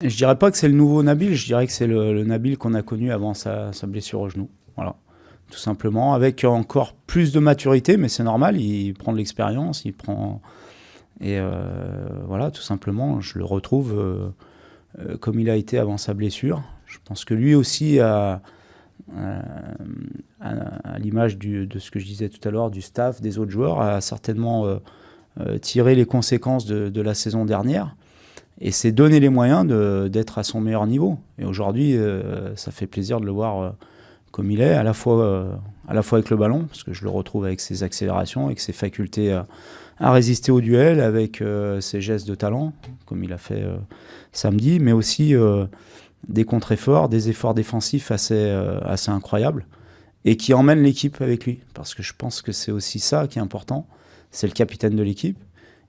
Et je dirais pas que c'est le nouveau Nabil, je dirais que c'est le Nabil qu'on a connu avant sa blessure au genou. Voilà. Tout simplement, avec encore plus de maturité, mais c'est normal, il prend de l'expérience, il prend... Et voilà, tout simplement, je le retrouve comme il a été avant sa blessure. Je pense que lui aussi à l'image de ce que je disais tout à l'heure, du staff, des autres joueurs, a certainement tiré les conséquences de la saison dernière et s'est donné les moyens d'être à son meilleur niveau. Et aujourd'hui, ça fait plaisir de le voir comme il est, à la fois avec le ballon, parce que je le retrouve avec ses accélérations, avec ses facultés à résister au duel, avec ses gestes de talent, comme il a fait samedi, mais aussi des contre-efforts, des efforts défensifs assez incroyables, et qui emmènent l'équipe avec lui, parce que je pense que c'est aussi ça qui est important. C'est le capitaine de l'équipe,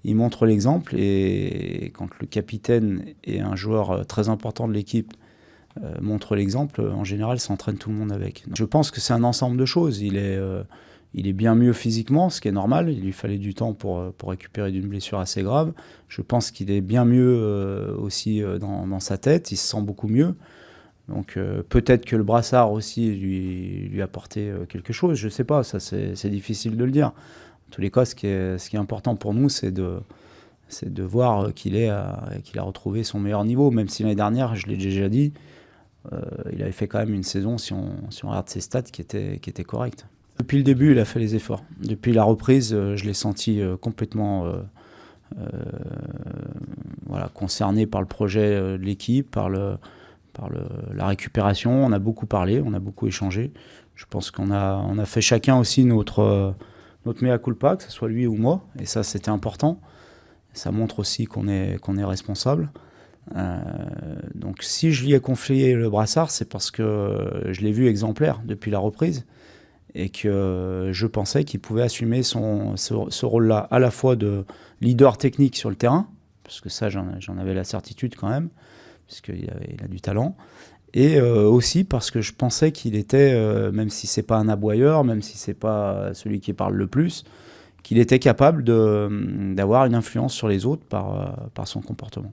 il montre l'exemple, et quand le capitaine est un joueur très important de l'équipe, montre l'exemple, en général, ça entraîne tout le monde avec. Je pense que c'est un ensemble de choses. Il est bien mieux physiquement, ce qui est normal. Il lui fallait du temps pour récupérer d'une blessure assez grave. Je pense qu'il est bien mieux aussi dans sa tête. Il se sent beaucoup mieux. Donc peut-être que le brassard aussi lui apportait quelque chose. Je ne sais pas, ça c'est difficile de le dire. En tous les cas, ce qui est important pour nous, c'est de voir qu'il a retrouvé son meilleur niveau. Même si l'année dernière, je l'ai déjà dit, il avait fait quand même une saison, si on regarde ses stats, qui était correcte. Depuis le début, il a fait les efforts. Depuis la reprise, je l'ai senti complètement voilà, concerné par le projet de l'équipe, par la récupération. On a beaucoup parlé, on a beaucoup échangé. Je pense qu'on a fait chacun aussi notre mea culpa, que ce soit lui ou moi. Et ça, c'était important. Ça montre aussi qu'on est responsable. Donc si je lui ai confié le brassard, c'est parce que je l'ai vu exemplaire depuis la reprise et que je pensais qu'il pouvait assumer ce rôle-là, à la fois de leader technique sur le terrain, parce que ça j'en avais la certitude quand même, puisqu'il a du talent, et aussi parce que je pensais qu'il était, même si c'est pas un aboyeur, même si c'est pas celui qui parle le plus, qu'il était capable d'avoir une influence sur les autres par son comportement.